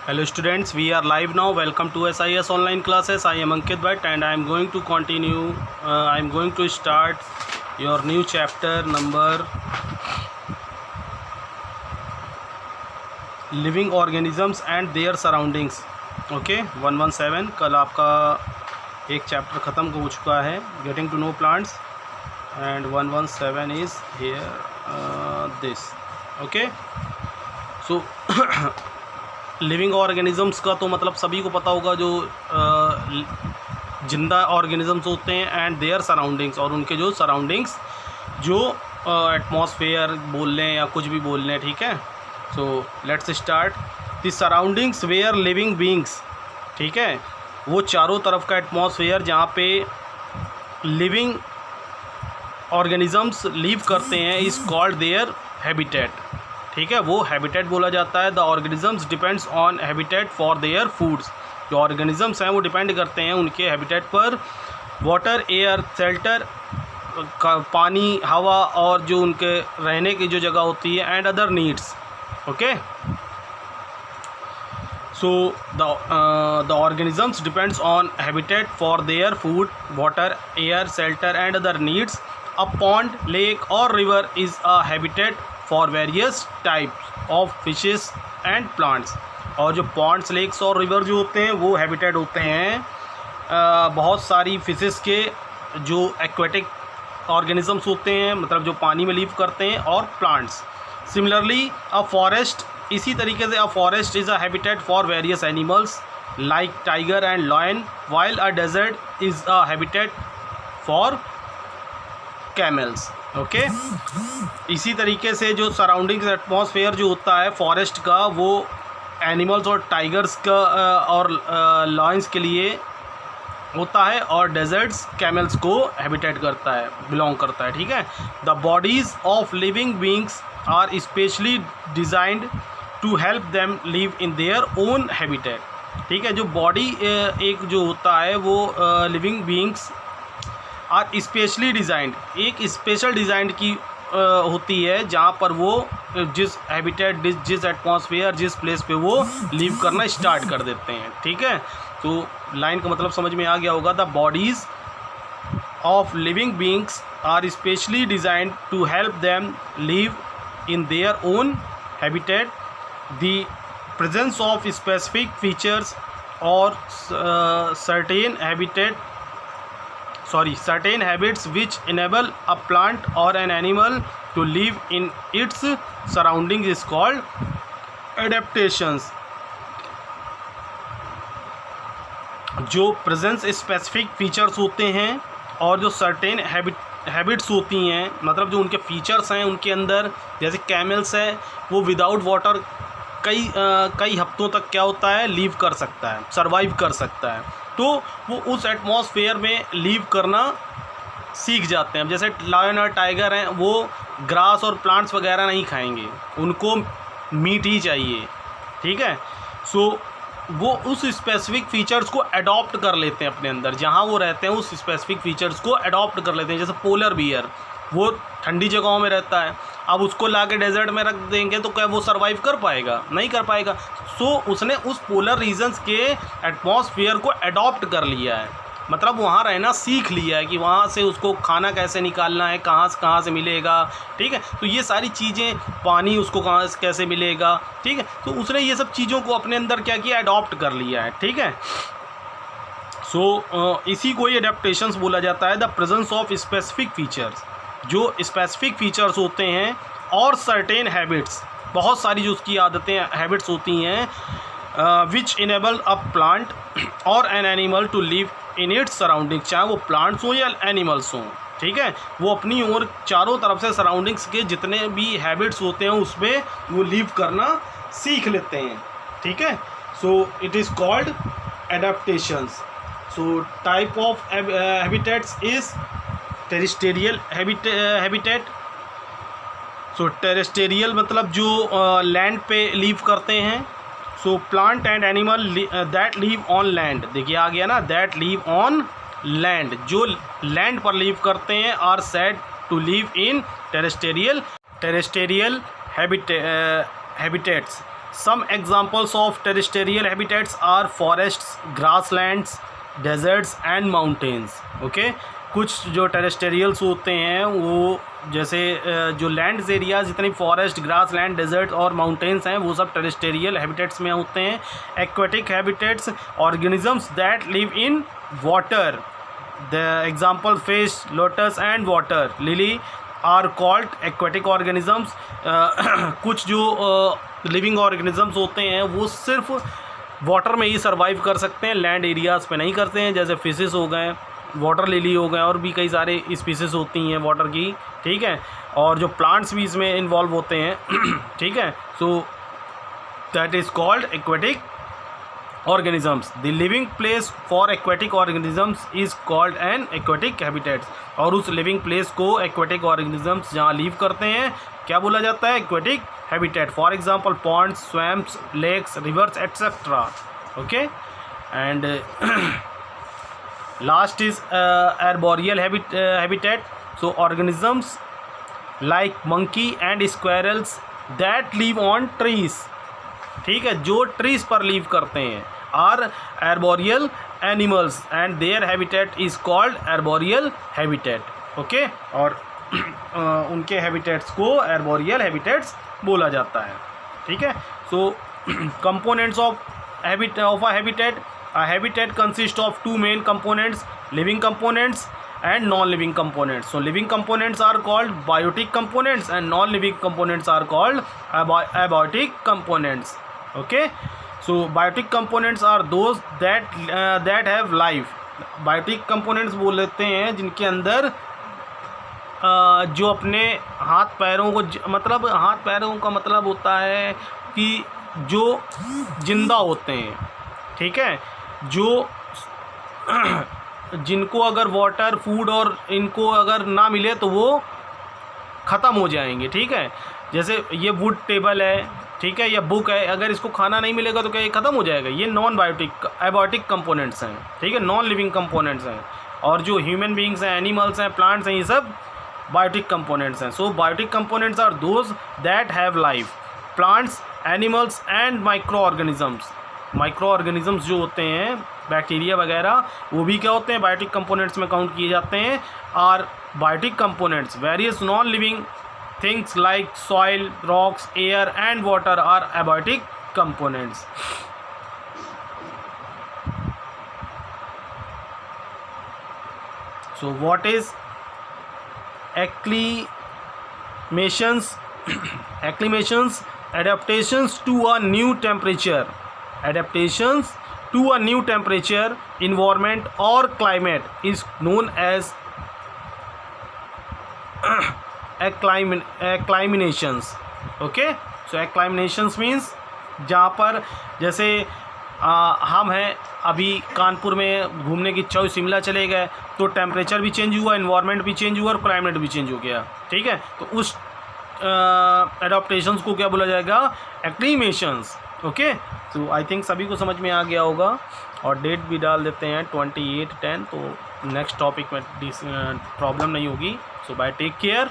Hello students, we are live now. Welcome to SIS online classes. I am Ankit Bhatt and I am going to continue. I am going to start your new chapter number living organisms and their surroundings. Okay, 117. कल आपका एक chapter ख़त्म हो चुका है, getting to know plants, and 117 is here. This. Okay. So living organisms का तो मतलब सभी को पता होगा, जो जिंदा ऑर्गेनिज़म्स होते हैं एंड देयर सराउंडिंग्स, और उनके जो सराउंडिंग्स, जो एटमॉस्फेयर बोल लें या कुछ भी बोल लें, ठीक है। So let's start. The surroundings where living beings, ठीक है, वो चारों तरफ का एटमॉस्फेयर जहाँ पे लिविंग ऑर्गेनिज़म्स लिव करते हैं इज़ कॉल्ड देयर हैबिटेट, ठीक है, वो हैबिटेट बोला जाता है। The organisms depends on habitat for there foods, जो ऑर्गेनिज़म्स हैं वो डिपेंड करते हैं उनके हैबिटेट पर। वाटर, एयर, शेल्टर, पानी, हवा, और जो उनके रहने की जो जगह होती है, and other needs. Okay, so the organisms depends on habitat for their food, water, air, shelter, and other needs. A pond, lake और river is a habitat for various types of fishes and plants. और जो Pond's, lakes और river जो होते हैं वो habitat होते हैं बहुत सारी फिशेस के, जो एक्वेटिक ऑर्गेनिज़म्स होते हैं, मतलब जो पानी में लीव करते हैं, और प्लांट्स। सिमिलरली अ फॉरेस्ट, इसी तरीके से a forest is a habitat for various animals like tiger and lion, while a desert is a habitat for camels. Okay, इसी तरीके से जो सराउंडिंग्स एटमॉस्फेयर जो होता है फॉरेस्ट का, वो एनिमल्स और टाइगर्स का और लायंस के लिए होता है, और डेजर्ट्स कैमल्स को हैबिटेट करता है, बिलोंग करता है, ठीक है। The bodies of living beings are specially designed to help them live in their own habitat, ठीक है। जो बॉडी एक जो होता है वो living beings are specially designed, एक स्पेशल डिज़ाइन की होती है, जहाँ पर वो जिस हैबिटेट, जिस एटमॉस्फेयर, जिस प्लेस पे वो लिव करना स्टार्ट कर देते हैं, ठीक है। तो लाइन का मतलब समझ में आ गया होगा। The bodies of living beings are specially designed to help them live in their own habitat. The presence of specific features और certain habits which enable a plant or an animal to live in its surroundings is called adaptations। जो presence specific features होते हैं और जो certain habits होती हैं, मतलब जो उनके फीचर्स हैं उनके अंदर, जैसे कैमल्स है, वो विदाउट वाटर कई हफ्तों तक क्या होता है, लीव कर सकता है, सर्वाइव कर सकता है, तो वो उस एटमॉस्फेयर में लीव करना सीख जाते हैं। जैसे लायन और टाइगर हैं, वो ग्रास और प्लांट्स वगैरह नहीं खाएंगे, उनको मीट ही चाहिए, ठीक है। सो वो उस स्पेसिफिक फ़ीचर्स को अडॉप्ट कर लेते हैं अपने अंदर, जहाँ वो रहते हैं उस स्पेसिफिक फ़ीचर्स को अडॉप्ट कर लेते हैं। जैसे पोलर बियर, वो ठंडी जगहों में रहता है, अब उसको लाके डेजर्ट में रख देंगे तो क्या वो सर्वाइव कर पाएगा? नहीं कर पाएगा। सो उसने उस पोलर रीजन्स के एटमॉस्फेयर को अडॉप्ट कर लिया है, मतलब वहाँ रहना सीख लिया है कि वहाँ से उसको खाना कैसे निकालना है, कहाँ से मिलेगा, ठीक है। तो ये सारी चीज़ें, पानी उसको कहाँ से कैसे मिलेगा, ठीक है। तो उसने ये सब चीज़ों को अपने अंदर क्या किया, अडॉप्ट कर लिया है, ठीक है। सो इसी को ही एडेप्टेशंस बोला जाता है। The presence of specific features, जो स्पेसिफिक फ़ीचर्स होते हैं, और सर्टेन हैबिट्स, बहुत सारी जो उसकी आदतें, हैबिट्स होती हैं, विच इनेबल अ प्लांट और an animal to live in its surrounding, चाहे वो प्लांट्स हों या एनिमल्स हों, ठीक है। वो अपनी ओर चारों तरफ से सराउंडिंग्स के जितने भी हैबिट्स होते हैं उसमें वो लिव करना सीख लेते हैं, ठीक है। So it is called adaptations. So type of habitats is terrestrial habitat. So terrestrial मतलब जो लैंड पे लीव करते हैं। So plant and animal that live on land, देखिए आ गया ना, दैट लीव ऑन लैंड, जो लैंड पर लीव करते हैं, are said to live in terrestrial habitats. Some examples of terrestrial habitats are forests, grasslands, deserts and mountains. Okay, कुछ जो टेरेस्टेरियल्स होते हैं वो जैसे जो लैंड्स एरियाज जितनी फॉरेस्ट, ग्रास लैंड, डेजर्ट और माउंटेन्स हैं वो सब टेरेस्टेरियल हैबिटेट्स में होते हैं. Aquatic habitats, organisms that live in water. The example fish, lotus and water lily are called aquatic organisms. कुछ जो लिविंग ऑर्गेनिजम्स होते हैं वो सिर्फ वाटर में ही सर्वाइव कर सकते हैं, लैंड एरियाज़ पे नहीं करते हैं. जैसे फिशेस हो गए, वाटर लिली हो गए और भी कई सारे स्पीसीज होती हैं वाटर की. ठीक है, और जो प्लांट्स भी इसमें इन्वॉल्व होते हैं. ठीक है, so that is called aquatic organisms. The living place for aquatic organisms is called an aquatic habitat. और उस living place को aquatic organisms जहाँ live करते हैं क्या बोला जाता है? aquatic habitat. For example ponds, swamps, lakes, rivers etc. Okay, and last is arboreal habitat. So organisms like monkey and squirrels that live on trees. ठीक है, जो ट्रीज पर लीव करते हैं are arboreal animals and their habitat is called arboreal habitat. Okay, और उनके habitats को arboreal habitats बोला जाता है. ठीक है, so components of a habitat. A habitat consists of two main components, living components and non-living components. So living components are called biotic components and non-living components are called abiotic components. Okay, so biotic components are those that have life. Biotic components बोल लेते हैं जिनके अंदर जो अपने हाथ पैरों को मतलब हाथ पैरों का मतलब होता है कि जो जिंदा होते हैं. ठीक है, जो जिनको अगर वाटर, फूड और इनको अगर ना मिले तो वो ख़त्म हो जाएंगे. ठीक है, जैसे ये वुड टेबल है, ठीक है, या बुक है, अगर इसको खाना नहीं मिलेगा तो क्या ये ख़त्म हो जाएगा? ये नॉन बायोटिक एबायोटिक कंपोनेंट्स हैं. ठीक है, नॉन लिविंग कंपोनेंट्स हैं. और जो ह्यूमन बींग्स हैं, एनिमल्स हैं, प्लांट्स हैं, ये सब बायोटिक कंपोनेंट्स हैं. So biotic components are those that have life. Plants, animals and micro organisms. Micro organisms जो होते हैं, बैक्टीरिया वगैरह, वो भी क्या होते हैं? बायोटिक कंपोनेंट्स में काउंट किए जाते हैं. Are biotic components. Various non living things like soil, rocks, air and water are abiotic components. So what is acclimations? Acclimations, adaptations to a new temperature. Adaptations to a new temperature, environment or climate is known as acclimations. Okay, so acclimations means जहाँ पर जैसे हम हैं अभी कानपुर में घूमने की इच्छा हुई, शिमला चले गए तो टेम्परेचर भी चेंज हुआ, इन्वायरमेंट भी चेंज हुआ और क्लाइमेट भी चेंज हो गया. ठीक है, तो उस एडाप्टेशंस को क्या बोला जाएगा? एक्लीमेशंस. ओके, तो आई थिंक सभी को समझ में आ गया होगा. और डेट भी डाल देते हैं 28/10, तो नेक्स्ट टॉपिक में प्रॉब्लम नहीं होगी. सो बाय, टेक केयर.